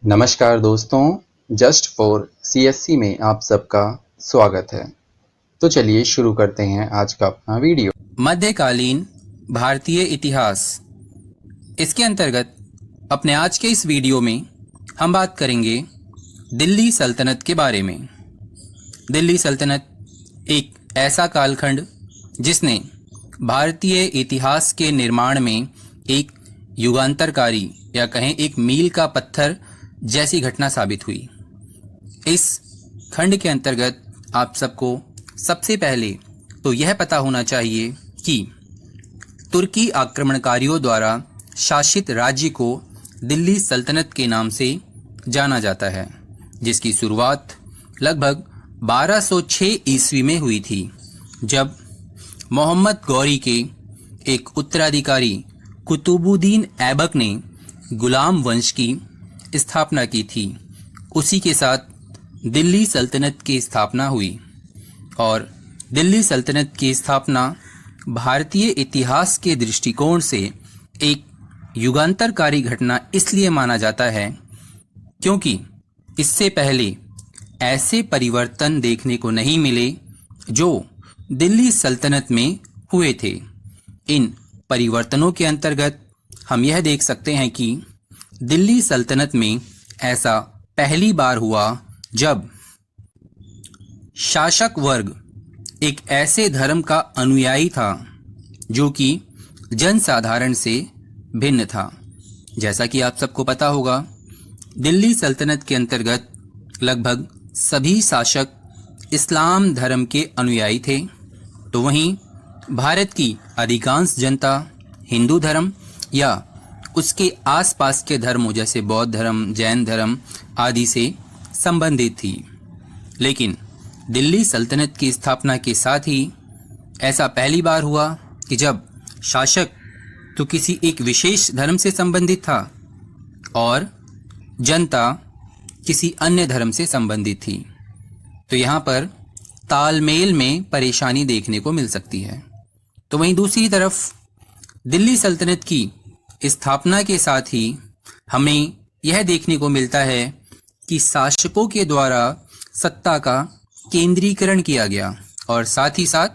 नमस्कार दोस्तों, just for CSC में आप सबका स्वागत है। तो चलिए शुरू करते हैं आज का अपना वीडियो। मध्यकालीन भारतीय इतिहास। इसके अंतर्गत अपने आज के इस वीडियो में हम बात करेंगे दिल्ली सल्तनत के बारे में। दिल्ली सल्तनत एक ऐसा कालखंड जिसने भारतीय इतिहास के निर्माण में एक युगांतरकारी या कहें एक मील का पत्थर जैसी घटना साबित हुई। इस खंड के अंतर्गत आप सबको सबसे पहले तो यह पता होना चाहिए कि तुर्की आक्रमणकारियों द्वारा शासित राज्य को दिल्ली सल्तनत के नाम से जाना जाता है, जिसकी शुरुआत लगभग 1206 ईस्वी में हुई थी, जब मोहम्मद गौरी के एक उत्तराधिकारी कुतुबुद्दीन ऐबक ने गुलाम वंश की स्थापना की थी। उसी के साथ दिल्ली सल्तनत की स्थापना हुई और दिल्ली सल्तनत की स्थापना भारतीय इतिहास के दृष्टिकोण से एक युगांतरकारी घटना इसलिए माना जाता है क्योंकि इससे पहले ऐसे परिवर्तन देखने को नहीं मिले जो दिल्ली सल्तनत में हुए थे। इन परिवर्तनों के अंतर्गत हम यह देख सकते हैं कि दिल्ली सल्तनत में ऐसा पहली बार हुआ जब शासक वर्ग एक ऐसे धर्म का अनुयायी था जो कि जनसाधारण से भिन्न था। जैसा कि आप सबको पता होगा, दिल्ली सल्तनत के अंतर्गत लगभग सभी शासक इस्लाम धर्म के अनुयायी थे, तो वहीं भारत की अधिकांश जनता हिंदू धर्म या उसके आसपास के धर्मों जैसे बौद्ध धर्म, जैन धर्म आदि से संबंधित थी। लेकिन दिल्ली सल्तनत की स्थापना के साथ ही ऐसा पहली बार हुआ कि जब शासक तो किसी एक विशेष धर्म से संबंधित था और जनता किसी अन्य धर्म से संबंधित थी। तो यहाँ पर तालमेल में परेशानी देखने को मिल सकती है। तो वहीं दूसरी तरफ दिल्ली सल्तनत की स्थापना के साथ ही हमें यह देखने को मिलता है कि शासकों के द्वारा सत्ता का केंद्रीकरण किया गया और साथ ही साथ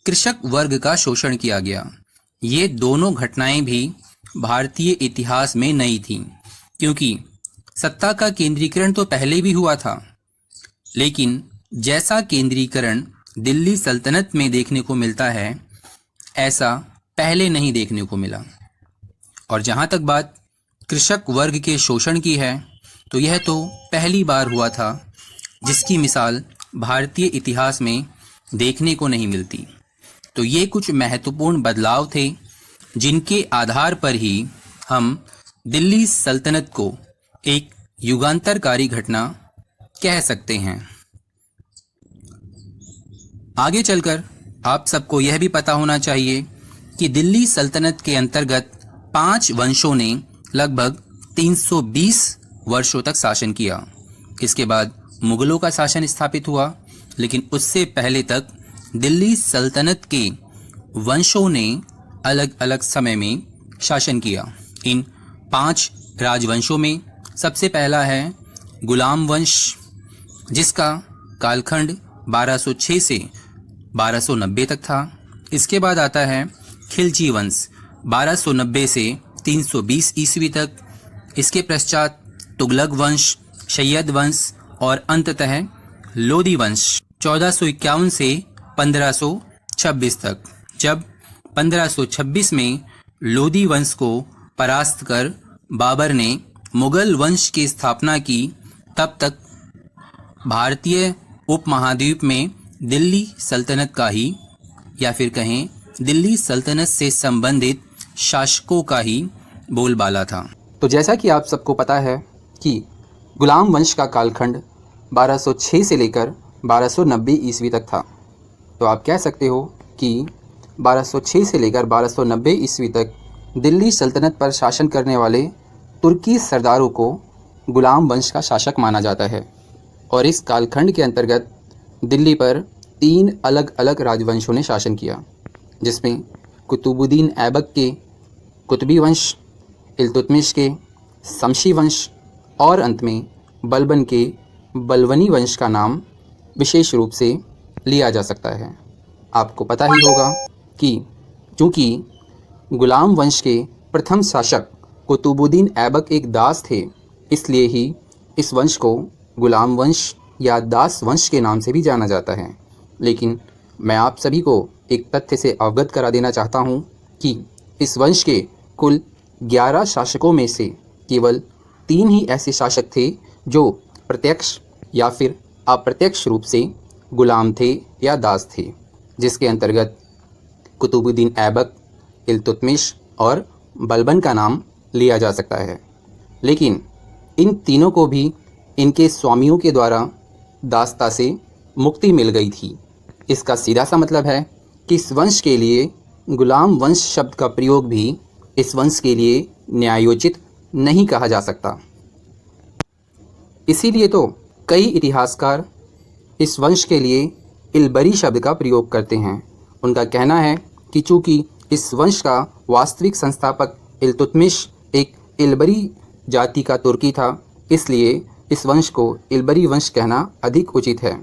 कृषक वर्ग का शोषण किया गया। ये दोनों घटनाएं भी भारतीय इतिहास में नई थीं, क्योंकि सत्ता का केंद्रीकरण तो पहले भी हुआ था, लेकिन जैसा केंद्रीकरण दिल्ली सल्तनत में देखने को मिलता है ऐसा पहले नहीं देखने को मिला। और जहाँ तक बात कृषक वर्ग के शोषण की है, तो यह तो पहली बार हुआ था जिसकी मिसाल भारतीय इतिहास में देखने को नहीं मिलती। तो ये कुछ महत्वपूर्ण बदलाव थे जिनके आधार पर ही हम दिल्ली सल्तनत को एक युगांतरकारी घटना कह सकते हैं। आगे चलकर आप सबको यह भी पता होना चाहिए कि दिल्ली सल्तनत के अंतर्गत 5 वंशों ने लगभग 320 वर्षों तक शासन किया। इसके बाद मुगलों का शासन स्थापित हुआ, लेकिन उससे पहले तक दिल्ली सल्तनत के वंशों ने अलग अलग समय में शासन किया। इन 5 राजवंशों में सबसे पहला है गुलाम वंश, जिसका कालखंड 1206 से 1290 तक था। इसके बाद आता है खिलजी वंश 1290 से 320 ईस्वी तक। इसके पश्चात तुगलक वंश, सैयद वंश और अंततः लोदी वंश 1451 से 1526 तक। जब 1526 में लोदी वंश को परास्त कर बाबर ने मुगल वंश की स्थापना की, तब तक भारतीय उपमहाद्वीप में दिल्ली सल्तनत का ही या फिर कहें दिल्ली सल्तनत से संबंधित शासकों का ही बोलबाला था। तो जैसा कि आप सबको पता है कि गुलाम वंश का कालखंड 1206 से लेकर 1290 ईस्वी तक था, तो आप कह सकते हो कि 1206 से लेकर 1290 ईस्वी तक दिल्ली सल्तनत पर शासन करने वाले तुर्की सरदारों को गुलाम वंश का शासक माना जाता है। और इस कालखंड के अंतर्गत दिल्ली पर 3 अलग अलग राजवंशों ने शासन किया, जिसमें कुतुबुद्दीन ऐबक के कुतुबी वंश, इल्तुतमिश के शमशी वंश और अंत में बलबन के बलबनी वंश का नाम विशेष रूप से लिया जा सकता है। आपको पता ही होगा कि चूँकि गुलाम वंश के प्रथम शासक कुतुबुद्दीन ऐबक एक दास थे, इसलिए ही इस वंश को गुलाम वंश या दास वंश के नाम से भी जाना जाता है। लेकिन मैं आप सभी को एक तथ्य से अवगत करा देना चाहता हूँ कि इस वंश के कुल 11 शासकों में से केवल 3 ही ऐसे शासक थे जो प्रत्यक्ष या फिर अप्रत्यक्ष रूप से गुलाम थे या दास थे, जिसके अंतर्गत कुतुबुद्दीन ऐबक, इल्तुतमिश और बलबन का नाम लिया जा सकता है। लेकिन इन तीनों को भी इनके स्वामियों के द्वारा दासता से मुक्ति मिल गई थी। इसका सीधा सा मतलब है कि इस वंश के लिए गुलाम वंश शब्द का प्रयोग भी इस वंश के लिए न्यायोचित नहीं कहा जा सकता। इसीलिए तो कई इतिहासकार इस वंश के लिए इल्बरी शब्द का प्रयोग करते हैं। उनका कहना है कि चूँकि इस वंश का वास्तविक संस्थापक इल्तुतमिश एक इल्बरी जाति का तुर्की था, इसलिए इस वंश को इल्बरी वंश कहना अधिक उचित है।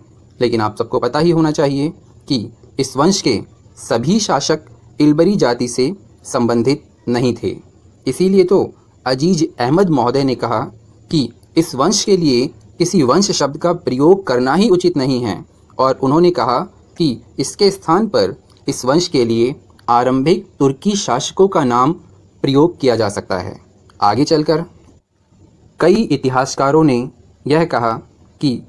लेकिन आप सबको पता ही होना चाहिए कि इस वंश के सभी शासक इल्बरी जाति से संबंधित नहीं थे। इसीलिए तो अजीज अहमद महोदय ने कहा कि इस वंश के लिए किसी वंश शब्द का प्रयोग करना ही उचित नहीं है, और उन्होंने कहा कि इसके स्थान पर इस वंश के लिए आरंभिक तुर्की शासकों का नाम प्रयोग किया जा सकता है। आगे चलकर कई इतिहासकारों ने यह कहा कि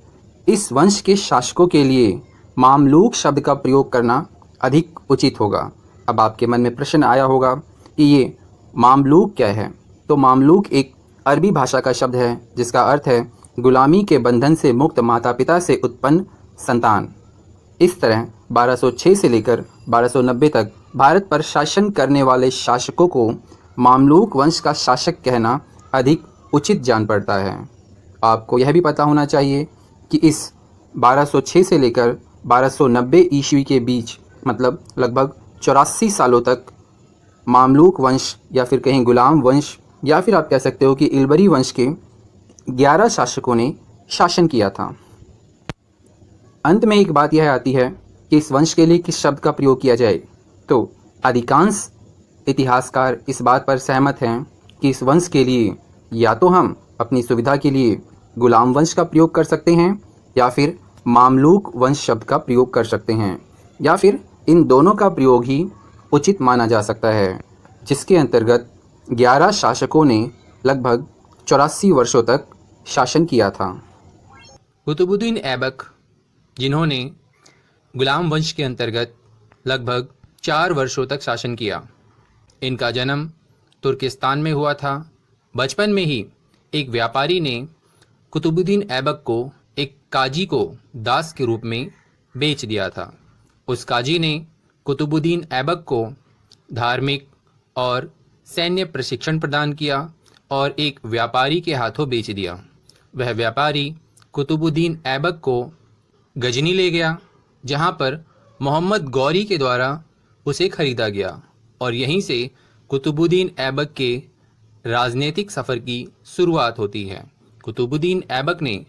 इस वंश के शासकों के लिए मामलूक शब्द का प्रयोग करना अधिक उचित होगा। अब आपके मन में प्रश्न आया होगा कि ये मामलूक क्या है? तो मामलूक एक अरबी भाषा का शब्द है जिसका अर्थ है गुलामी के बंधन से मुक्त माता पिता से उत्पन्न संतान। इस तरह 1206 से लेकर 1290 तक भारत पर शासन करने वाले शासकों को मामलूक वंश का शासक कहना अधिक उचित जान पड़ता है। आपको यह भी पता होना चाहिए कि इस 1206 से लेकर 1290 ईस्वी के बीच, मतलब लगभग 84 सालों तक मामलूक वंश या फिर कहीं गुलाम वंश या फिर आप कह सकते हो कि इल्बरी वंश के 11 शासकों ने शासन किया था। अंत में एक बात यह आती है कि इस वंश के लिए किस शब्द का प्रयोग किया जाए। तो अधिकांश इतिहासकार इस बात पर सहमत हैं कि इस वंश के लिए या तो हम अपनी सुविधा के लिए गुलाम वंश का प्रयोग कर सकते हैं या फिर मामलूक वंश शब्द का प्रयोग कर सकते हैं, या फिर इन दोनों का प्रयोग ही उचित माना जा सकता है, जिसके अंतर्गत 11 शासकों ने लगभग 84 वर्षों तक शासन किया था। कुतुबुद्दीन ऐबक, जिन्होंने गुलाम वंश के अंतर्गत लगभग 4 वर्षों तक शासन किया, इनका जन्म तुर्किस्तान में हुआ था। बचपन में ही एक व्यापारी ने कुतुबुद्दीन ऐबक को एक काजी को दास के रूप में बेच दिया था। उस काजी ने कुतुबुद्दीन ऐबक को धार्मिक और सैन्य प्रशिक्षण प्रदान किया और एक व्यापारी के हाथों बेच दिया। वह व्यापारी कुतुबुद्दीन ऐबक को गजनी ले गया, जहां पर मोहम्मद गौरी के द्वारा उसे खरीदा गया, और यहीं से कुतुबुद्दीन ऐबक के राजनीतिक सफ़र की शुरुआत होती है। कुतुबुद्दीन ऐबक ने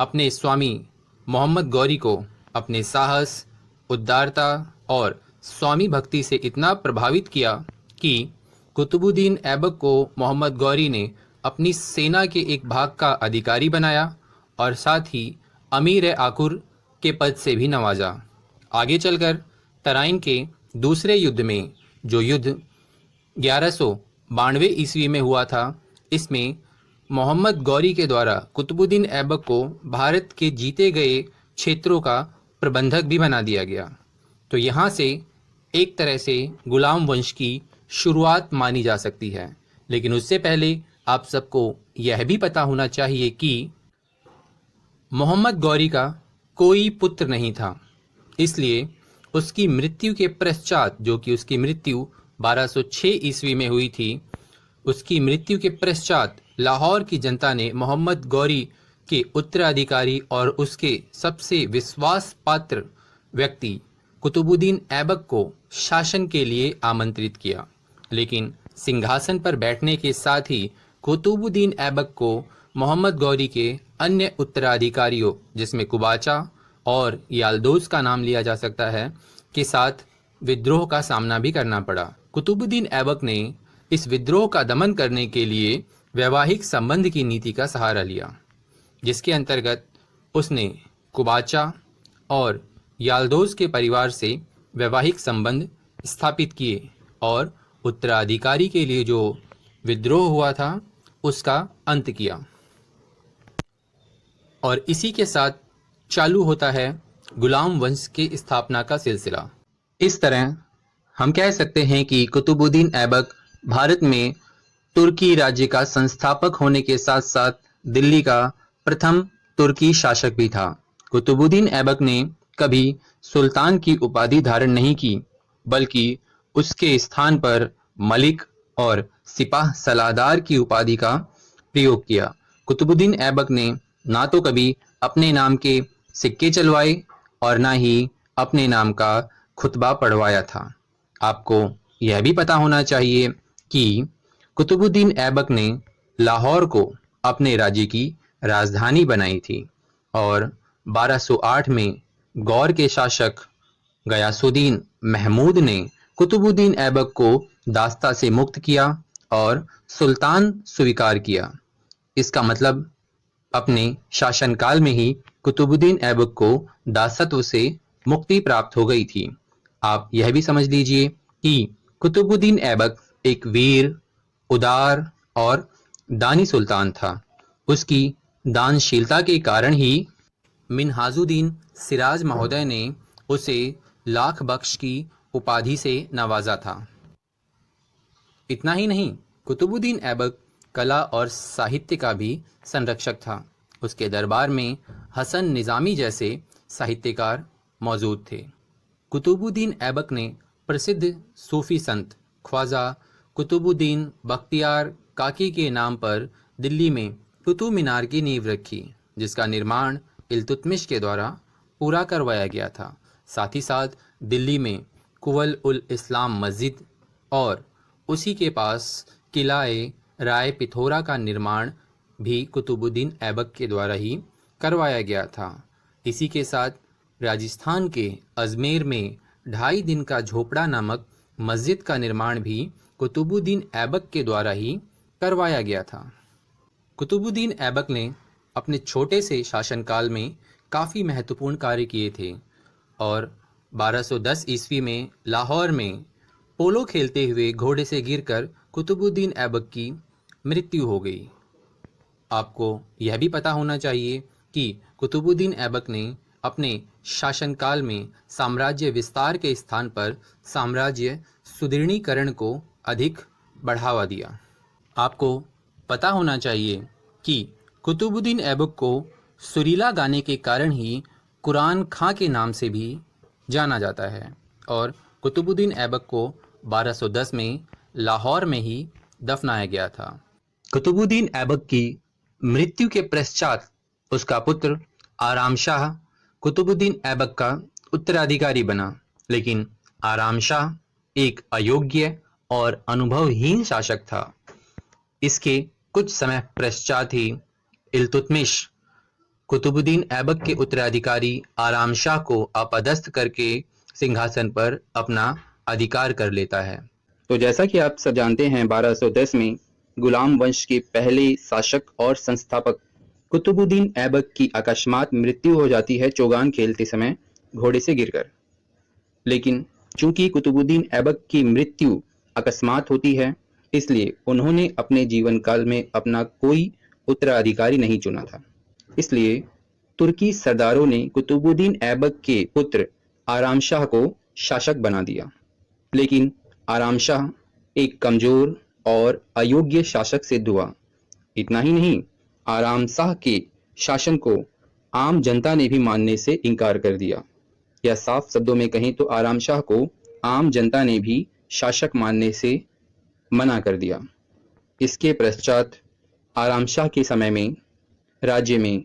अपने स्वामी मोहम्मद गौरी को अपने साहस, उदारता और स्वामी भक्ति से इतना प्रभावित किया कि कुतुबुद्दीन ऐबक को मोहम्मद गौरी ने अपनी सेना के एक भाग का अधिकारी बनाया और साथ ही अमीर आकुर के पद से भी नवाजा। आगे चलकर तराइन के दूसरे युद्ध में, जो युद्ध 1192 ईस्वी में हुआ था, इसमें मोहम्मद गौरी के द्वारा कुतुबुद्दीन ऐबक को भारत के जीते गए क्षेत्रों का प्रबंधक भी बना दिया गया। तो यहाँ से एक तरह से गुलाम वंश की शुरुआत मानी जा सकती है। लेकिन उससे पहले आप सबको यह भी पता होना चाहिए कि मोहम्मद गौरी का कोई पुत्र नहीं था, इसलिए उसकी मृत्यु के पश्चात, जो कि उसकी मृत्यु 1206 ईस्वी में हुई थी, उसकी मृत्यु के पश्चात लाहौर की जनता ने मोहम्मद गौरी के उत्तराधिकारी और उसके सबसे विश्वास पात्र व्यक्ति कुतुबुद्दीन ऐबक को शासन के लिए आमंत्रित किया। लेकिन सिंहासन पर बैठने के साथ ही कुतुबुद्दीन ऐबक को मोहम्मद गौरी के अन्य उत्तराधिकारियों जिसमें कुबाचा और याल्दोज का नाम लिया जा सकता है के साथ विद्रोह का सामना भी करना पड़ा। कुतुबुद्दीन ऐबक ने इस विद्रोह का दमन करने के लिए वैवाहिक संबंध की नीति का सहारा लिया, जिसके अंतर्गत उसने कुबाचा और याल्दोज के परिवार से वैवाहिक संबंध स्थापित किए और उत्तराधिकारी के लिए जो विद्रोह हुआ था उसका अंत किया। और इसी के साथ चालू होता है गुलाम वंश की स्थापना का सिलसिला। इस तरह हम कह सकते हैं कि कुतुबुद्दीन ऐबक भारत में तुर्की राज्य का संस्थापक होने के साथ साथ दिल्ली का प्रथम तुर्की शासक भी था। कुतुबुद्दीन ऐबक ने कभी सुल्तान की उपाधि धारण नहीं की, बल्कि उसके स्थान पर मलिक और सिपाह सलाहदार की उपाधि का प्रयोग किया। कुतुबुद्दीन ऐबक ने ना तो कभी अपने नाम के सिक्के चलवाए और ना ही अपने नाम का खुतबा पढ़वाया था। आपको यह भी पता होना चाहिए कि कुतुबुद्दीन ऐबक ने लाहौर को अपने राज्य की राजधानी बनाई थी और 1208 में गौर के शासक गयासुद्दीन महमूद ने कुतुबुद्दीन ऐबक को दास्ता से मुक्त किया और सुल्तान स्वीकार किया। इसका मतलब अपने शासनकाल में ही कुतुबुद्दीन ऐबक को दासत्व से मुक्ति प्राप्त हो गई थी। आप यह भी समझ लीजिए कि कुतुबुद्दीन ऐबक एक वीर, उदार और दानी सुल्तान था। उसकी दानशीलता के कारण ही मिन्हाजुद्दीन सिराज महोदय ने उसे लाख बख्श की उपाधि से नवाजा था। इतना ही नहीं, कुतुबुद्दीन ऐबक कला और साहित्य का भी संरक्षक था। उसके दरबार में हसन निज़ामी जैसे साहित्यकार मौजूद थे। कुतुबुद्दीन ऐबक ने प्रसिद्ध सूफी संत ख्वाजा कुतुबुद्दीन बख्तियार काकी के नाम पर दिल्ली में कुतुब मीनार की नींव रखी, जिसका निर्माण इल्तुतमिश के द्वारा पूरा करवाया गया था। साथ ही साथ दिल्ली में कुवल उल इस्लाम मस्जिद और उसी के पास किलाए राय पिथोरा का निर्माण भी कुतुबुद्दीन ऐबक के द्वारा ही करवाया गया था। इसी के साथ राजस्थान के अजमेर में 2.5 दिन का झोपड़ा नामक मस्जिद का निर्माण भी कुतुबुद्दीन ऐबक के द्वारा ही करवाया गया था। कुतुबुद्दीन ऐबक ने अपने छोटे से शासनकाल में काफ़ी महत्वपूर्ण कार्य किए थे और 1210 ईस्वी में लाहौर में पोलो खेलते हुए घोड़े से गिरकर कुतुबुद्दीन ऐबक की मृत्यु हो गई। आपको यह भी पता होना चाहिए कि कुतुबुद्दीन ऐबक ने अपने शासनकाल में साम्राज्य विस्तार के स्थान पर साम्राज्य सुदृढ़ीकरण को अधिक बढ़ावा दिया। आपको पता होना चाहिए कि कुतुबुद्दीन ऐबक को सुरीला गाने के कारण ही कुरान खां के नाम से भी जाना जाता है और कुतुबुद्दीन ऐबक को 1210 में लाहौर में ही दफनाया गया था। कुतुबुद्दीन ऐबक की मृत्यु के पश्चात उसका पुत्र आराम शाह कुतुबुद्दीन ऐबक का उत्तराधिकारी बना, लेकिन आराम शाह एक अयोग्य और अनुभवहीन शासक था। इसके कुछ समय पश्चात ही इल्तुतमिश कुतुबुद्दीन ऐबक के उत्तराधिकारी आराम शाह को अपदस्थ करके सिंहासन पर अपना अधिकार कर लेता है। तो जैसा कि आप सब जानते हैं, 1210 में गुलाम वंश के पहले शासक और संस्थापक कुतुबुद्दीन ऐबक की अकस्मात मृत्यु हो जाती है चौगान खेलते समय घोड़े से गिरकर। लेकिन चूंकि कुतुबुद्दीन ऐबक की मृत्यु अकस्मात होती है, इसलिए उन्होंने अपने जीवन काल में अपना कोई उत्तराधिकारी नहीं चुना था। इसलिए तुर्की सरदारों ने कुतुबुद्दीन ऐबक के पुत्र आराम शाह को शासक बना दिया। लेकिन आराम शाह एक कमजोर और अयोग्य शासक सिद्ध हुआ। इतना ही नहीं, आराम शाह के शासन को आम जनता ने भी मानने से इनकार कर दिया, या साफ शब्दों में कहें तो आराम शाह को आम जनता ने भी शासक मानने से मना कर दिया। इसके पश्चात आराम शाह के समय में राज्य में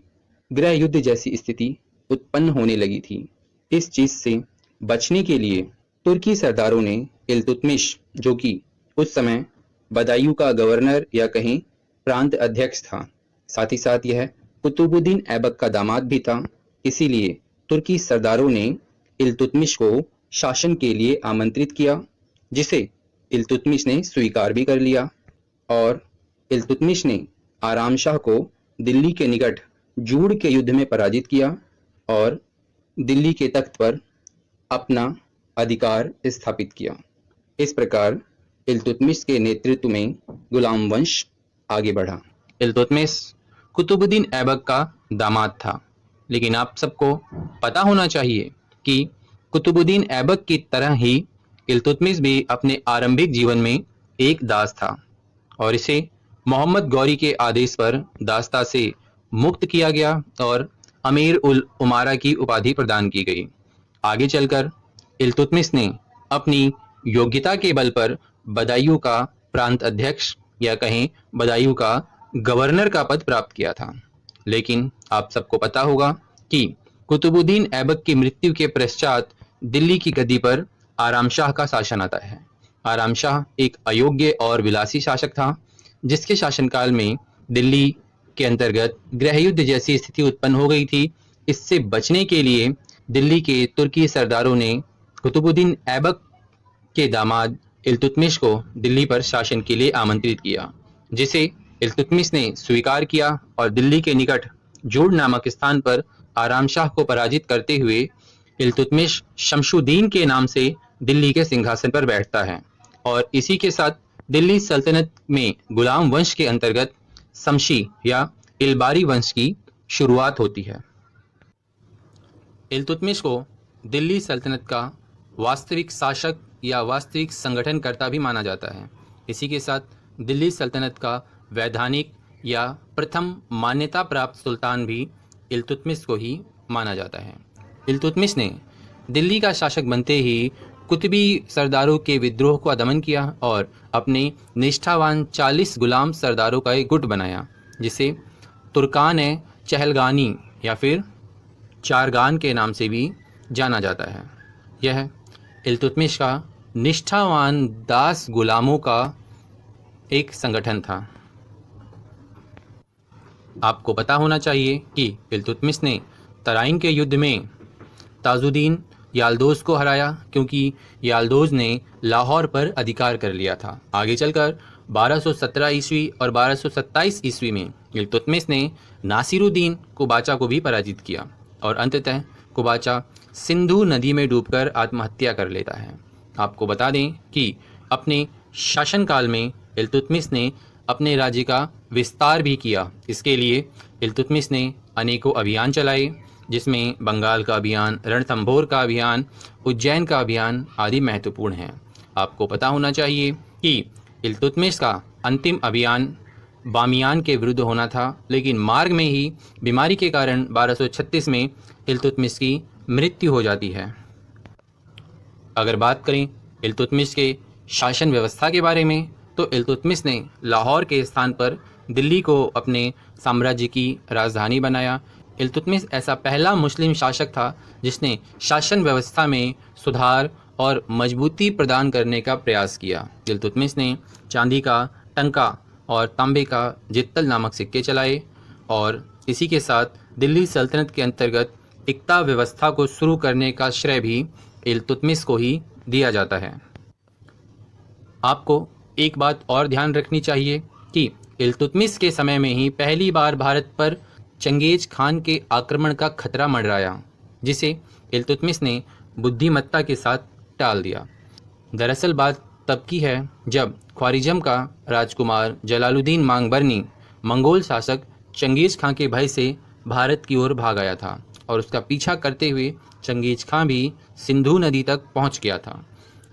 गृह युद्ध जैसी स्थिति उत्पन्न होने लगी थी। इस चीज से बचने के लिए तुर्की सरदारों ने इल्तुतमिश, जो कि उस समय बदायूं का गवर्नर या कहीं प्रांत अध्यक्ष था, साथ ही साथ यह कुतुबुद्दीन ऐबक का दामाद भी था, इसीलिए तुर्की सरदारों ने इल्तुतमिश को शासन के लिए आमंत्रित किया, जिसे इल्तुतमिश ने स्वीकार भी कर लिया और इल्तुतमिश ने आराम शाह को दिल्ली के निकट जूड़ के युद्ध में पराजित किया और दिल्ली के तख्त पर अपना अधिकार स्थापित किया। इस प्रकार इल्तुतमिश के नेतृत्व में गुलाम वंश आगे बढ़ा। इल्तुतमिश कुतुबुद्दीन ऐबक का दामाद था, लेकिन आप सबको पता होना चाहिए कि कुतुबुद्दीन ऐबक की तरह ही इल्तुतमिश भी अपने आरंभिक जीवन में एक दास था और इसे मोहम्मद गौरी के आदेश पर दासता से मुक्त किया गया और अमीर उल उमारा की उपाधि प्रदान की गई। आगे चलकर इल्तुतमिश ने अपनी योग्यता के बल पर बदायूं का प्रांत अध्यक्ष या कहें बदायूं का गवर्नर का पद प्राप्त किया था। लेकिन आप सबको पता होगा कि कुतुबुद्दीन ऐबक की मृत्यु के पश्चात दिल्ली की गद्दी पर आराम शाह का शासन आता है। आराम शाह एक अयोग्य और विलासी शासक था, जिसके शासनकाल में दिल्ली के अंतर्गत गृहयुद्ध जैसी स्थिति उत्पन्न हो गई थी। इससे बचने के लिए दिल्ली के तुर्की सरदारों ने कुतुबुद्दीन ऐबक के दामाद इल्तुतमिश को दिल्ली पर शासन के लिए आमंत्रित किया, जिसे इल्तुतमिश ने स्वीकार किया और दिल्ली के निकट जोड़ नामक स्थान पर आराम शाह को पराजित करते हुए इल्तुतमिश शमशुद्दीन के नाम से दिल्ली के सिंहासन पर बैठता है और इसी के साथ दिल्ली सल्तनत में गुलाम वंश के अंतर्गत शमशी या इलबारी वंश की शुरुआत होती है। इल्तुतमिश को दिल्ली सल्तनत का वास्तविक शासक या वास्तविक संगठनकर्ता भी माना जाता है। इसी के साथ दिल्ली सल्तनत का वैधानिक या प्रथम मान्यता प्राप्त सुल्तान भी इल्तुतमिश को ही माना जाता है। इल्तुतमिश ने दिल्ली का शासक बनते ही कुतुबी सरदारों के विद्रोह को दमन किया और अपने निष्ठावान 40 गुलाम सरदारों का एक गुट बनाया, जिसे तुर्कान चहलगानी या फिर चारगान के नाम से भी जाना जाता है। यह इल्तुतमिश का निष्ठावान दास गुलामों का एक संगठन था। आपको पता होना चाहिए कि इल्तुतमिश ने तराइन के युद्ध में ताजुद्दीन याल्दोज को हराया, क्योंकि याल्दोज ने लाहौर पर अधिकार कर लिया था। आगे चलकर 1217 ईस्वी और 1227 ईस्वी में इल्तुतमिश ने नासिरुद्दीन कुबाचा को भी पराजित किया और अंततः कुबाचा सिंधु नदी में डूबकर आत्महत्या कर लेता है। आपको बता दें कि अपने शासनकाल में इल्तुतमिश ने अपने राज्य का विस्तार भी किया। इसके लिए इल्तुतमिश ने अनेकों अभियान चलाए, जिसमें बंगाल का अभियान, रणथंभौर का अभियान, उज्जैन का अभियान आदि महत्वपूर्ण हैं। आपको पता होना चाहिए कि इल्तुतमिश का अंतिम अभियान बामियान के विरुद्ध होना था, लेकिन मार्ग में ही बीमारी के कारण 1236 में इल्तुतमिश की मृत्यु हो जाती है। अगर बात करें इल्तुतमिश के शासन व्यवस्था के बारे में, तो इल्तुतमिश ने लाहौर के स्थान पर दिल्ली को अपने साम्राज्य की राजधानी बनाया। इल्तुतमिश ऐसा पहला मुस्लिम शासक था जिसने शासन व्यवस्था में सुधार और मजबूती प्रदान करने का प्रयास किया। इल्तुतमिश ने चांदी का टंका और तांबे का जित्तल नामक सिक्के चलाए और इसी के साथ दिल्ली सल्तनत के अंतर्गत इक्ता व्यवस्था को शुरू करने का श्रेय भी इल्तुतमिश को ही दिया जाता है। आपको एक बात और ध्यान रखनी चाहिए कि इल्तुतमिश के समय में ही पहली बार भारत पर चंगेज खान के आक्रमण का खतरा मंडराया, जिसे इल्तुतमिश ने बुद्धिमत्ता के साथ टाल दिया। दरअसल बात तब की है जब ख्वारिज़म का राजकुमार जलालुद्दीन मांगबरनी मंगोल शासक चंगेज खान के भय से भारत की ओर भाग आया था और उसका पीछा करते हुए चंगेज खान भी सिंधु नदी तक पहुंच गया था।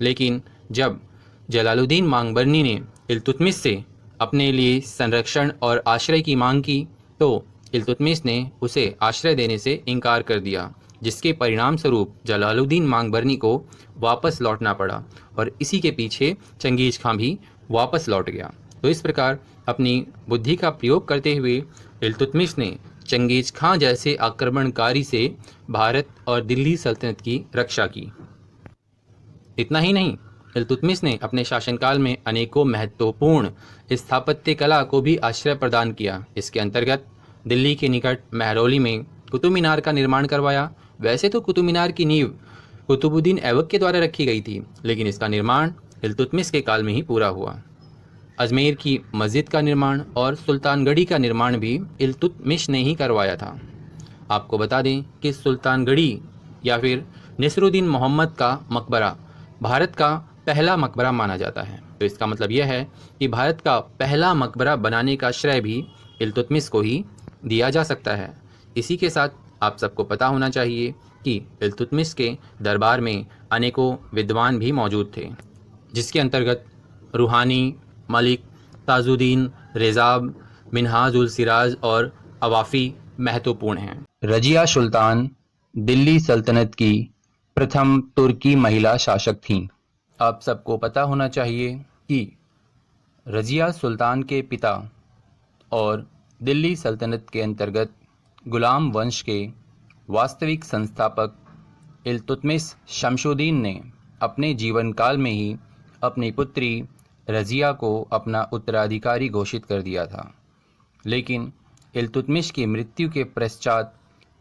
लेकिन जब जलालुद्दीन मांगबरनी ने इल्तुतमिश से अपने लिए संरक्षण और आश्रय की मांग की, तो इल्तुतमिश ने उसे आश्रय देने से इनकार कर दिया, जिसके परिणाम स्वरूप जलालुद्दीन मांगबरनी को वापस लौटना पड़ा और इसी के पीछे चंगेज खान भी वापस लौट गया। तो इस प्रकार अपनी बुद्धि का प्रयोग करते हुए इल्तुतमिश ने चंगेज खान जैसे आक्रमणकारी से भारत और दिल्ली सल्तनत की रक्षा की। इतना ही नहीं, इल्तुतमिश ने अपने शासनकाल में अनेकों महत्वपूर्ण स्थापत्य कला को भी आश्रय प्रदान किया। इसके अंतर्गत दिल्ली के निकट महरौली में कुतुब मीनार का निर्माण करवाया। वैसे तो कुतुब मीनार की नींव कुतुबुद्दीन ऐबक के द्वारा रखी गई थी, लेकिन इसका निर्माण इल्तुतमिश के काल में ही पूरा हुआ। अजमेर की मस्जिद का निर्माण और सुल्तानगढ़ी का निर्माण भी इल्तुतमिश ने ही करवाया था। आपको बता दें कि सुल्तानगढ़ी या फिर नसरुद्दीन मोहम्मद का मकबरा भारत का पहला मकबरा माना जाता है। तो इसका मतलब यह है कि भारत का पहला मकबरा बनाने का श्रेय भी इल्तुतमिश को ही दिया जा सकता है। इसी के साथ आप सबको पता होना चाहिए कि इल्तुतमिश के दरबार में अनेकों विद्वान भी मौजूद थे, जिसके अंतर्गत रूहानी, मलिक, ताजुद्दीन, रेजाब, मिन्हाज उल सिराज और अवाफ़ी महत्वपूर्ण हैं। रजिया सुल्तान दिल्ली सल्तनत की प्रथम तुर्की महिला शासक थीं। आप सबको पता होना चाहिए कि रजिया सुल्तान के पिता और दिल्ली सल्तनत के अंतर्गत गुलाम वंश के वास्तविक संस्थापक इल्तुतमिश शमशुद्दीन ने अपने जीवन काल में ही अपनी पुत्री रजिया को अपना उत्तराधिकारी घोषित कर दिया था। लेकिन इल्तुतमिश की मृत्यु के पश्चात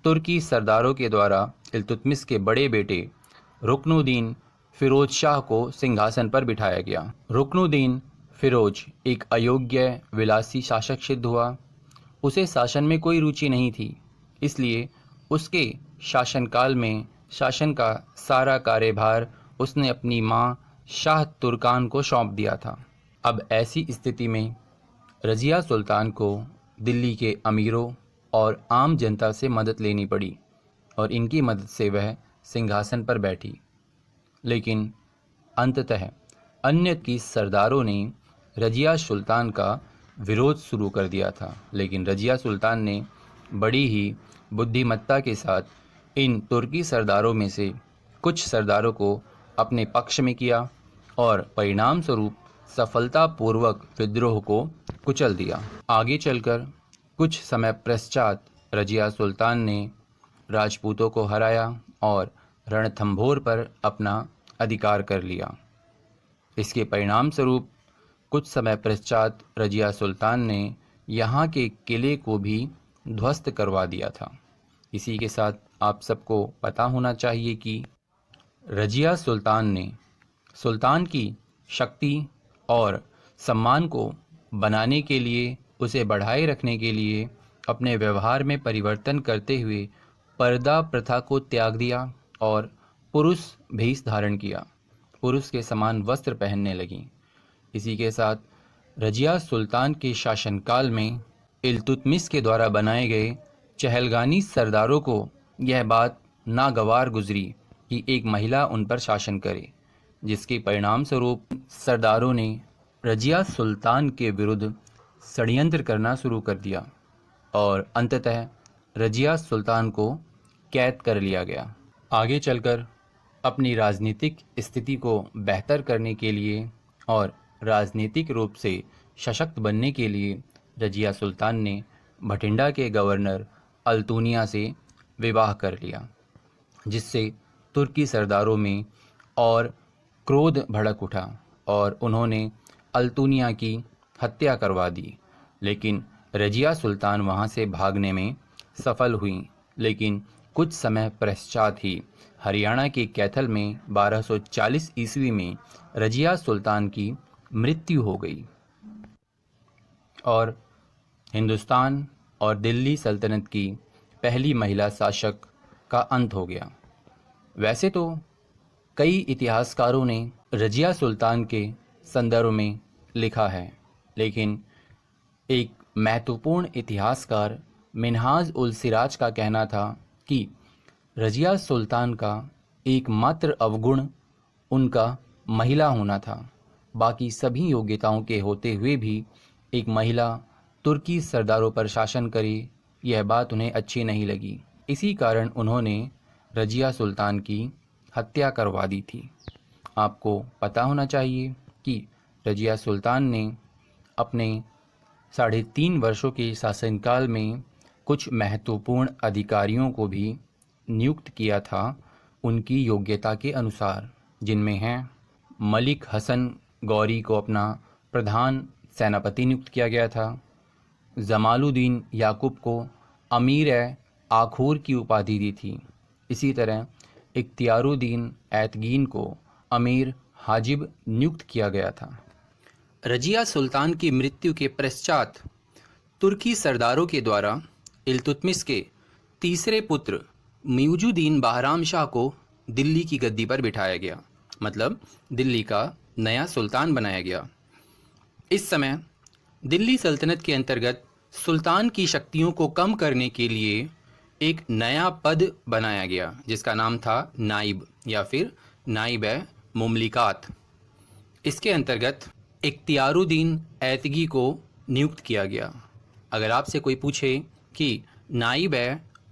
तुर्की सरदारों के द्वारा इल्तुतमिश के बड़े बेटे रुकनुद्दीन फिरोज शाह को सिंहासन पर बिठाया गया। रुकनुद्दीन फिरोज एक अयोग्य विलासी शासक सिद्ध हुआ। उसे शासन में कोई रुचि नहीं थी, इसलिए उसके शासनकाल में शासन का सारा कार्यभार उसने अपनी मां शाह तुर्कान को सौंप दिया था। अब ऐसी स्थिति में रजिया सुल्तान को दिल्ली के अमीरों और आम जनता से मदद लेनी पड़ी और इनकी मदद से वह सिंहासन पर बैठी। लेकिन अंततः अन्य की सरदारों ने रजिया सुल्तान का विरोध शुरू कर दिया था, लेकिन रजिया सुल्तान ने बड़ी ही बुद्धिमत्ता के साथ इन तुर्की सरदारों में से कुछ सरदारों को अपने पक्ष में किया और परिणाम स्वरूप सफलतापूर्वक विद्रोह को कुचल दिया। आगे चलकर कुछ समय पश्चात रजिया सुल्तान ने राजपूतों को हराया और रणथंभोर पर अपना अधिकार कर लिया। इसके परिणाम स्वरूप कुछ समय पश्चात रजिया सुल्तान ने यहाँ के किले को भी ध्वस्त करवा दिया था। इसी के साथ आप सबको पता होना चाहिए कि रजिया सुल्तान ने सुल्तान की शक्ति और सम्मान को बनाने के लिए, उसे बढ़ाए रखने के लिए अपने व्यवहार में परिवर्तन करते हुए पर्दा प्रथा को त्याग दिया और पुरुष भेष धारण किया, पुरुष के समान वस्त्र पहनने लगी। इसी के साथ रजिया सुल्तान के शासनकाल में इल्तुतमिश के द्वारा बनाए गए चहलगानी सरदारों को यह बात नागवार गुजरी कि एक महिला उन पर शासन करे, जिसके परिणाम स्वरूप सरदारों ने रजिया सुल्तान के विरुद्ध षड्यंत्र करना शुरू कर दिया और अंततः रजिया सुल्तान को कैद कर लिया गया। आगे चलकर अपनी राजनीतिक स्थिति को बेहतर करने के लिए और राजनीतिक रूप से सशक्त बनने के लिए रजिया सुल्तान ने भटिंडा के गवर्नर अल्तुनिया से विवाह कर लिया, जिससे तुर्की सरदारों में और क्रोध भड़क उठा और उन्होंने अल्तुनिया की हत्या करवा दी। लेकिन रजिया सुल्तान वहां से भागने में सफल हुई, लेकिन कुछ समय पश्चात ही हरियाणा के कैथल में 1240 ईस्वी में रजिया सुल्तान की मृत्यु हो गई और हिंदुस्तान और दिल्ली सल्तनत की पहली महिला शासक का अंत हो गया। वैसे तो कई इतिहासकारों ने रजिया सुल्तान के संदर्भ में लिखा है, लेकिन एक महत्वपूर्ण इतिहासकार मिन्हाज उल सिराज का कहना था कि रजिया सुल्तान का एकमात्र अवगुण उनका महिला होना था। बाकी सभी योग्यताओं के होते हुए भी एक महिला तुर्की सरदारों पर शासन करे, यह बात उन्हें अच्छी नहीं लगी। इसी कारण उन्होंने रजिया सुल्तान की हत्या करवा दी थी। आपको पता होना चाहिए कि रजिया सुल्तान ने अपने 3.5 वर्षों के शासनकाल में कुछ महत्वपूर्ण अधिकारियों को भी नियुक्त किया था उनकी योग्यता के अनुसार, जिनमें हैं मलिक हसन गौरी को अपना प्रधान सेनापति नियुक्त किया गया था। जमालुद्दीन याकूब को अमीर आखूर की उपाधि दी थी। इसी तरह इख्तियारुद्दीन ऐतगीन को अमीर हाजिब नियुक्त किया गया था। रजिया सुल्तान की मृत्यु के पश्चात तुर्की सरदारों के द्वारा इल्तुतमिश के तीसरे पुत्र म्यूजुद्दीन बहराम शाह को दिल्ली की गद्दी पर बिठाया गया, मतलब दिल्ली का नया सुल्तान बनाया गया। इस समय दिल्ली सल्तनत के अंतर्गत सुल्तान की शक्तियों को कम करने के लिए एक नया पद बनाया गया जिसका नाम था नाइब या फिर नाइब मुमलिकात। इसके अंतर्गत इख्तियारुद्दीन ऐतगी को नियुक्त किया गया। अगर आपसे कोई पूछे कि नाइब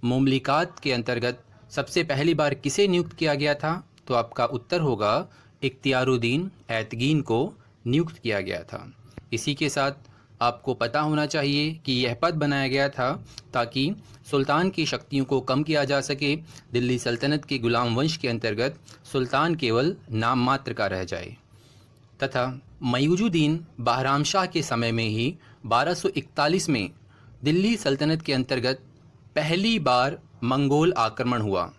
मुमलिकात के अंतर्गत सबसे पहली बार किसे नियुक्त किया गया था, तो आपका उत्तर होगा इख्तियारुद्दीन ऐतगीन को नियुक्त किया गया था। इसी के साथ आपको पता होना चाहिए कि यह पद बनाया गया था ताकि सुल्तान की शक्तियों को कम किया जा सके। दिल्ली सल्तनत के गुलाम वंश के अंतर्गत सुल्तान केवल नाम मात्र का रह जाए तथा मयूजुद्दीन बहराम शाह के समय में ही 1241 में दिल्ली सल्तनत के अंतर्गत पहली बार मंगोल आक्रमण हुआ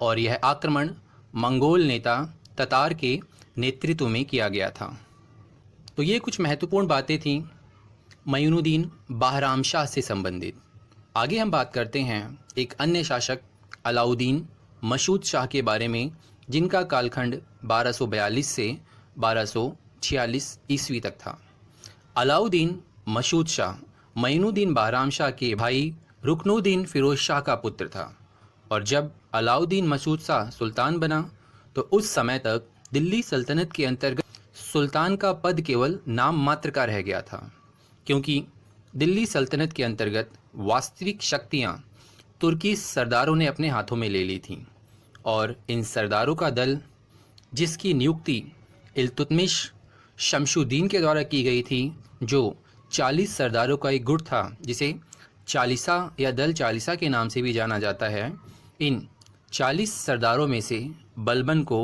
और यह आक्रमण मंगोल नेता ततार के नेतृत्व में किया गया था। तो ये कुछ महत्वपूर्ण बातें थीं मयूनुद्दीन बहराम शाह से संबंधित। आगे हम बात करते हैं एक अन्य शासक अलाउद्दीन मशहूद शाह के बारे में, जिनका कालखंड 1242 से 1246 ईस्वी तक था। अलाउद्दीन मशहूद शाह मयूनुद्दीन बहराम शाह के भाई रुकनुद्दीन फिरोज शाह का पुत्र था और जब अलाउद्दीन मशहूद शाह सुल्तान बना तो उस समय तक दिल्ली सल्तनत के अंतर्गत सुल्तान का पद केवल नाम मात्र का रह गया था, क्योंकि दिल्ली सल्तनत के अंतर्गत वास्तविक शक्तियां तुर्की सरदारों ने अपने हाथों में ले ली थीं और इन सरदारों का दल, जिसकी नियुक्ति इल्तुतमिश शमशुद्दीन के द्वारा की गई थी, जो 40 सरदारों का एक गुट था जिसे चालीसा या दल चालीसा के नाम से भी जाना जाता है। इन 40 सरदारों में से बलबन को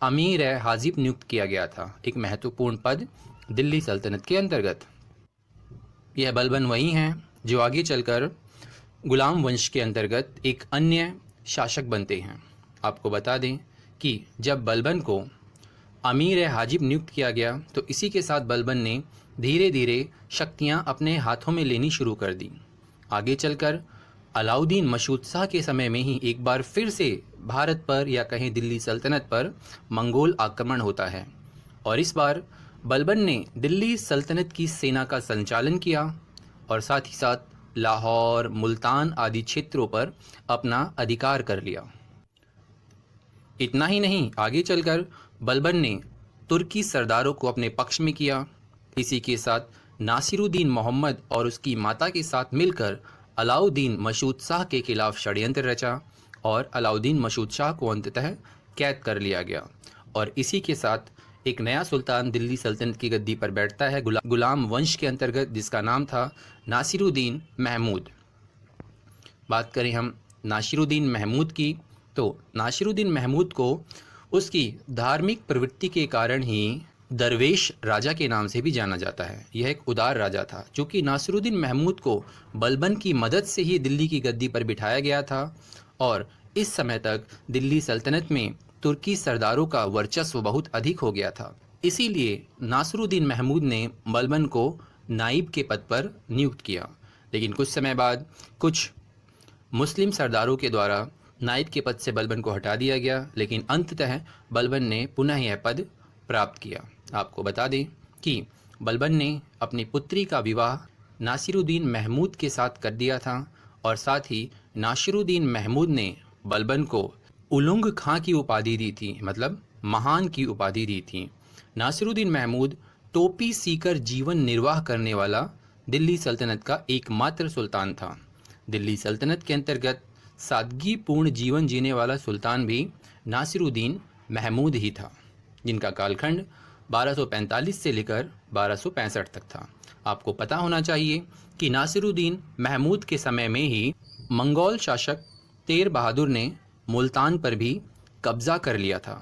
अमीर हाजिब नियुक्त किया गया था, एक महत्वपूर्ण पद दिल्ली सल्तनत के अंतर्गत। यह बलबन वही हैं जो आगे चलकर गुलाम वंश के अंतर्गत एक अन्य शासक बनते हैं। आपको बता दें कि जब बलबन को अमीर हाजिब नियुक्त किया गया तो इसी के साथ बलबन ने धीरे धीरे शक्तियां अपने हाथों में लेनी शुरू कर दी। आगे चलकर अलाउद्दीन मशहूद शाह के समय में ही एक बार फिर से भारत पर या कहें दिल्ली सल्तनत पर मंगोल आक्रमण होता है और इस बार बलबन ने दिल्ली सल्तनत की सेना का संचालन किया और साथ ही साथ लाहौर, मुल्तान आदि क्षेत्रों पर अपना अधिकार कर लिया। इतना ही नहीं, आगे चलकर बलबन ने तुर्की सरदारों को अपने पक्ष में किया। इसी के साथ नासिरुद्दीन मोहम्मद और उसकी माता के साथ मिलकर अलाउद्दीन मशहूद शाह के खिलाफ षड्यंत्र रचा और अलाउद्दीन मशहूद शाह को अंततः कैद कर लिया गया और इसी के साथ एक नया सुल्तान दिल्ली सल्तनत की गद्दी पर बैठता है गुलाम वंश के अंतर्गत, जिसका नाम था नासिरुद्दीन महमूद। बात करें हम नासिरुद्दीन महमूद की, तो नासिरुद्दीन महमूद को उसकी धार्मिक प्रवृत्ति के कारण ही दरवेश राजा के नाम से भी जाना जाता है। यह एक उदार राजा था, क्योंकि नासिरुद्दीन महमूद को बलबन की मदद से ही दिल्ली की गद्दी पर बिठाया गया था और इस समय तक दिल्ली सल्तनत में तुर्की सरदारों का वर्चस्व बहुत अधिक हो गया था। इसीलिए नासिरुद्दीन महमूद ने बलबन को नाइब के पद पर नियुक्त किया, लेकिन कुछ समय बाद कुछ मुस्लिम सरदारों के द्वारा नाइब के पद से बलबन को हटा दिया गया, लेकिन अंततः बलबन ने पुनः यह पद प्राप्त किया। आपको बता दें कि बलबन ने अपनी पुत्री का विवाह नासिरुद्दीन महमूद के साथ कर दिया था और साथ ही नासिरुद्दीन महमूद ने बलबन को उलुंग खां की उपाधि दी थी, मतलब महान की उपाधि दी थी। नासिरुद्दीन महमूद टोपी सीकर जीवन निर्वाह करने वाला दिल्ली सल्तनत का एकमात्र सुल्तान था। दिल्ली सल्तनत के अंतर्गत सादगीपूर्ण जीवन जीने वाला सुल्तान भी नासिरुद्दीन महमूद ही था, जिनका कालखंड 1245 से लेकर 1265 तक था। आपको पता होना चाहिए कि नासिरुद्दीन महमूद के समय में ही मंगोल शासक तेर बहादुर ने मुल्तान पर भी कब्जा कर लिया था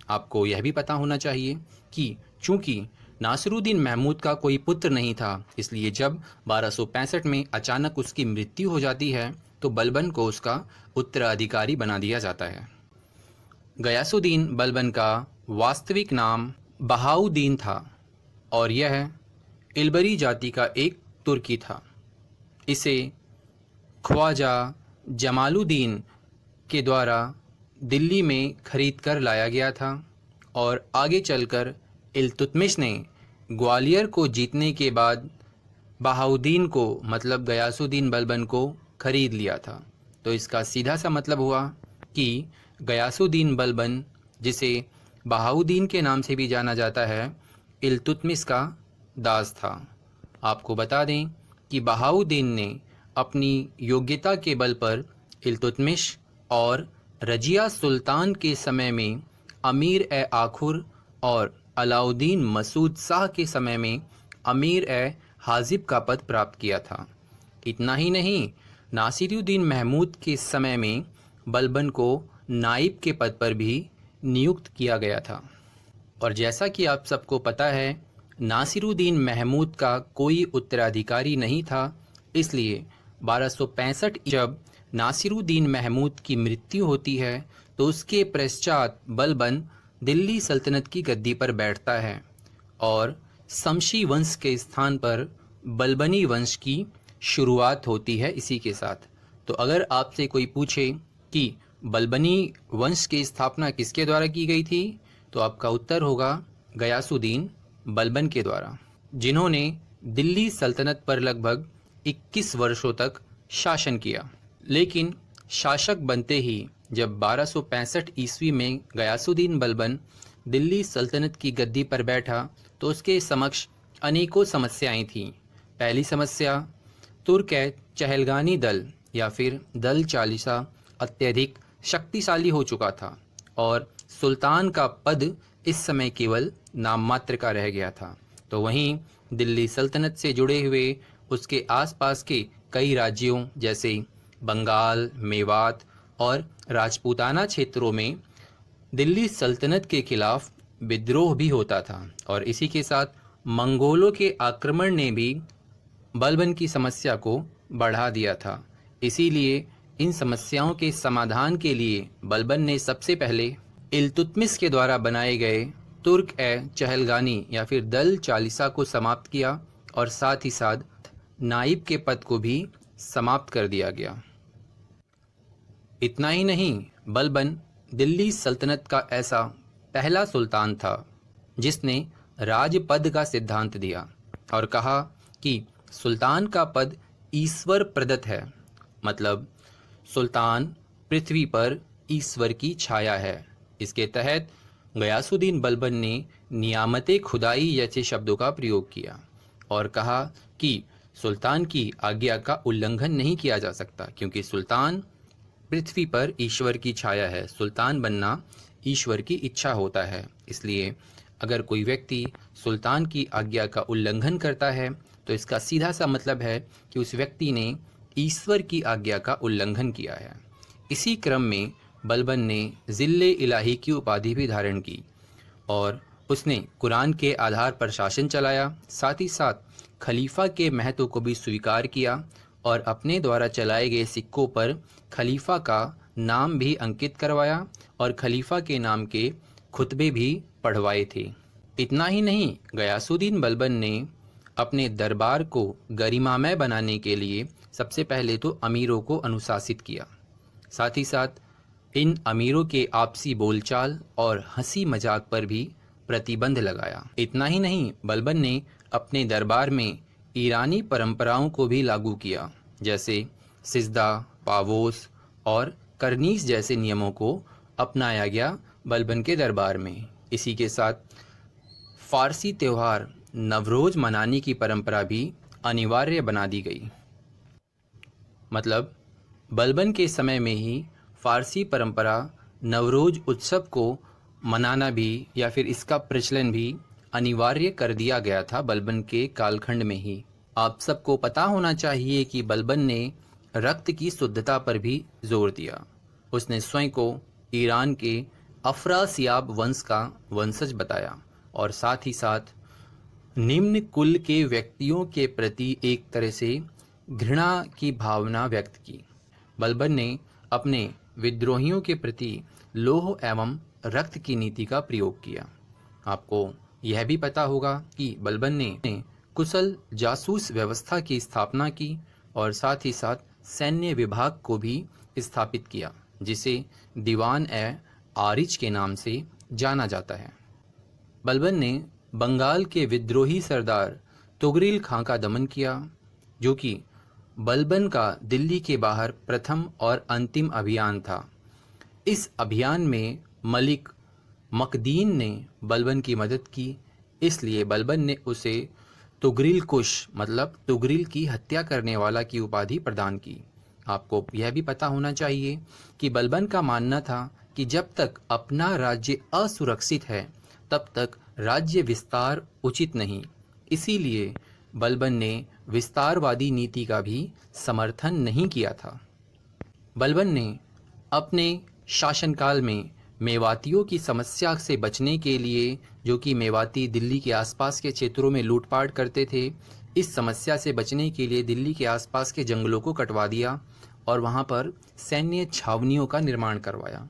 आपको यह भी पता होना चाहिए कि चूंकि नासिरुद्दीन महमूद का कोई पुत्र नहीं था, इसलिए जब 1265 में अचानक उसकी मृत्यु हो जाती है तो बलबन को उसका उत्तराधिकारी बना दिया जाता है। गयासुद्दीन बलबन का वास्तविक नाम बहाउद्दीन था और यह इल्बरी जाति का एक तुर्की था। इसे ख्वाजा जमालुद्दीन के द्वारा दिल्ली में खरीद कर लाया गया था और आगे चलकर इल्तुतमिश ने ग्वालियर को जीतने के बाद बहाउद्दीन को मतलब गयासुद्दीन बलबन को खरीद लिया था। तो इसका सीधा सा मतलब हुआ कि गयासुद्दीन बलबन, जिसे बहाउद्दीन के नाम से भी जाना जाता है, इल्तुतमिश का दास था। आपको बता दें कि बहाउद्दीन ने अपनी योग्यता के बल पर इल्तुतमिश और रजिया सुल्तान के समय में अमीर ए आखुर और अलाउद्दीन मसूद शाह के समय में अमीर ए हाजिब का पद प्राप्त किया था। इतना ही नहीं, नासिरुद्दीन महमूद के समय में बलबन को नाइब के पद पर भी नियुक्त किया गया था। और जैसा कि आप सबको पता है, नासिरुद्दीन महमूद का कोई उत्तराधिकारी नहीं था, इसलिए 1265 जब नासिरुद्दीन महमूद की मृत्यु होती है तो उसके पश्चात बलबन दिल्ली सल्तनत की गद्दी पर बैठता है और शमशी वंश के स्थान पर बलबनी वंश की शुरुआत होती है इसी के साथ। तो अगर आपसे कोई पूछे कि बलबनी वंश की स्थापना किसके द्वारा की गई थी, तो आपका उत्तर होगा गयासुद्दीन बलबन के द्वारा, जिन्होंने दिल्ली सल्तनत पर लगभग 21 वर्षों तक शासन किया। लेकिन शासक बनते ही जब 1265 ईस्वी में गयासुद्दीन बलबन दिल्ली सल्तनत की गद्दी पर बैठा तो उसके समक्ष अनेकों समस्याएं थीं। पहली समस्या, तुर्क चहलगानी दल या फिर दल चालीसा अत्यधिक शक्तिशाली हो चुका था और सुल्तान का पद इस समय केवल नाम मात्र का रह गया था। तो वहीं दिल्ली सल्तनत से जुड़े हुए उसके आसपास के कई राज्यों जैसे बंगाल, मेवात और राजपूताना क्षेत्रों में दिल्ली सल्तनत के खिलाफ विद्रोह भी होता था और इसी के साथ मंगोलों के आक्रमण ने भी बलबन की समस्या को बढ़ा दिया था। इसीलिए इन समस्याओं के समाधान के लिए बलबन ने सबसे पहले इल्तुतमिश के द्वारा बनाए गए तुर्क चहलगानी या फिर दल चालीसा को समाप्त किया और साथ ही साथ नाइब के पद को भी समाप्त कर दिया गया। इतना ही नहीं, बलबन दिल्ली सल्तनत का ऐसा पहला सुल्तान था जिसने राजपद का सिद्धांत दिया और कहा कि सुल्तान का पद ईश्वर प्रदत्त है, मतलब सुल्तान पृथ्वी पर ईश्वर की छाया है। इसके तहत गयासुद्दीन बलबन ने नियामते खुदाई जैसे शब्दों का प्रयोग किया और कहा कि सुल्तान की आज्ञा का उल्लंघन नहीं किया जा सकता, क्योंकि सुल्तान पृथ्वी पर ईश्वर की छाया है। सुल्तान बनना ईश्वर की इच्छा होता है, इसलिए अगर कोई व्यक्ति सुल्तान की आज्ञा का उल्लंघन करता है तो इसका सीधा सा मतलब है कि उस व्यक्ति ने ईश्वर की आज्ञा का उल्लंघन किया है। इसी क्रम में बलबन ने ज़िल्ले इलाही की उपाधि भी धारण की और उसने कुरान के आधार पर शासन चलाया। साथ ही साथ खलीफा के महत्व को भी स्वीकार किया और अपने द्वारा चलाए गए सिक्कों पर खलीफा का नाम भी अंकित करवाया और खलीफा के नाम के खुतबे भी पढ़वाए थे। इतना ही नहीं, गयासुद्दीन बलबन ने अपने दरबार को गरिमामय बनाने के लिए सबसे पहले तो अमीरों को अनुशासित किया, साथ ही साथ इन अमीरों के आपसी बोलचाल और हंसी मजाक पर भी प्रतिबंध लगाया। इतना ही नहीं, बलबन ने अपने दरबार में ईरानी परंपराओं को भी लागू किया, जैसे सिजदा, पावोस और करनीस जैसे नियमों को अपनाया गया बलबन के दरबार में। इसी के साथ फारसी त्यौहार नवरोज़ मनाने की परंपरा भी अनिवार्य बना दी गई। मतलब बलबन के समय में ही फारसी परंपरा नवरोज़ उत्सव को मनाना भी या फिर इसका प्रचलन भी अनिवार्य कर दिया गया था बलबन के कालखंड में ही। आप सबको पता होना चाहिए कि बलबन ने रक्त की शुद्धता पर भी जोर दिया। उसने स्वयं को ईरान के अफरासियाब वंश का वंशज बताया और साथ ही साथ निम्न कुल के व्यक्तियों के प्रति एक तरह से घृणा की भावना व्यक्त की। बलबन ने अपने विद्रोहियों के प्रति लोह एवं रक्त की नीति का प्रयोग किया। आपको यह भी पता होगा कि बलबन ने कुशल जासूस व्यवस्था की स्थापना की और साथ ही साथ सैन्य विभाग को भी स्थापित किया, जिसे दीवान-ए-आरिज के नाम से जाना जाता है। बलबन ने बंगाल के विद्रोही सरदार तुगरिल खां का दमन किया, जो कि बलबन का दिल्ली के बाहर प्रथम और अंतिम अभियान था। इस अभियान में मलिक मकदीन ने बलबन की मदद की, इसलिए बलबन ने उसे तुगरिल कुश मतलब तुगरिल की हत्या करने वाला की उपाधि प्रदान की। आपको यह भी पता होना चाहिए कि बलबन का मानना था कि जब तक अपना राज्य असुरक्षित है तब तक राज्य विस्तार उचित नहीं, इसीलिए बलबन ने विस्तारवादी नीति का भी समर्थन नहीं किया था। बलबन ने अपने शासनकाल में मेवातियों की समस्या से बचने के लिए, जो कि मेवाती दिल्ली के आसपास के क्षेत्रों में लूटपाट करते थे, इस समस्या से बचने के लिए दिल्ली के आसपास के जंगलों को कटवा दिया और वहां पर सैन्य छावनियों का निर्माण करवाया।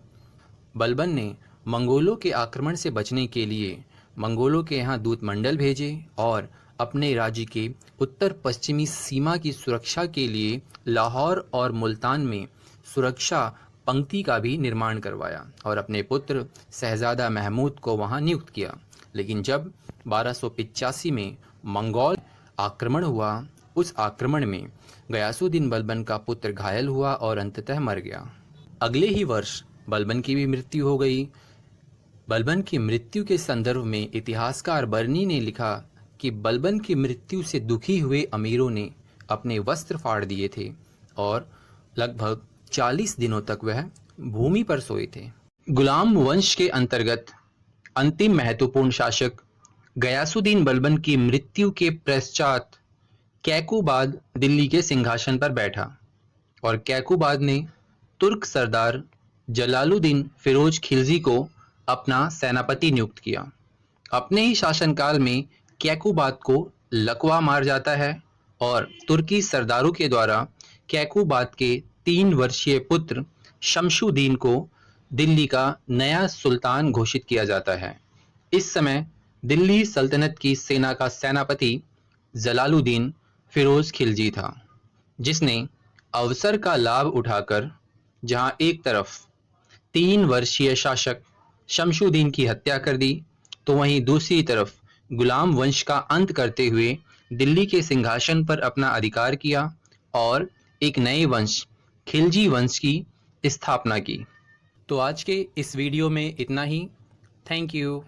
बलबन ने मंगोलों के आक्रमण से बचने के लिए मंगोलों के यहाँ दूत मंडल भेजे और अपने राज्य के उत्तर पश्चिमी सीमा की सुरक्षा के लिए लाहौर और मुल्तान में सुरक्षा पंक्ति का भी निर्माण करवाया और अपने पुत्र शहजादा महमूद को वहां नियुक्त किया। लेकिन जब 1285 में मंगोल आक्रमण हुआ, उस आक्रमण में गयासुद्दीन बलबन का पुत्र घायल हुआ और अंततः मर गया। अगले ही वर्ष बलबन की भी मृत्यु हो गई। बलबन की मृत्यु के संदर्भ में इतिहासकार बर्नी ने लिखा कि बलबन की मृत्यु से दुखी हुए अमीरों ने अपने वस्त्र फाड़ दिए थे और लगभग 40 दिनों तक वह भूमि पर सोए थे। गुलाम वंश के अंतर्गत अंतिम महत्वपूर्ण शासक गयासुद्दीन बलबन की मृत्यु के पश्चात कैकुबाद दिल्ली के सिंहासन पर बैठा और कैकुबाद ने तुर्क सरदार जलालुद्दीन फिरोज खिलजी को अपना सेनापति नियुक्त किया। अपने ही शासनकाल में कैकुबाद को लकवा मार जाता है और तुर्की सरदारों के द्वारा कैकुबाद के 3 वर्षीय पुत्र शमशुद्दीन को दिल्ली का नया सुल्तान घोषित किया जाता है। इस समय दिल्ली सल्तनत की सेना का सेनापति जलालुद्दीन फिरोज खिलजी था, जिसने अवसर का लाभ उठाकर जहां एक तरफ 3 वर्षीय शासक शमशुद्दीन की हत्या कर दी, तो वहीं दूसरी तरफ गुलाम वंश का अंत करते हुए दिल्ली के सिंहासन पर अपना अधिकार किया और एक नए वंश खिलजी वंश की स्थापना की। तो आज के इस वीडियो में इतना ही। Thank you.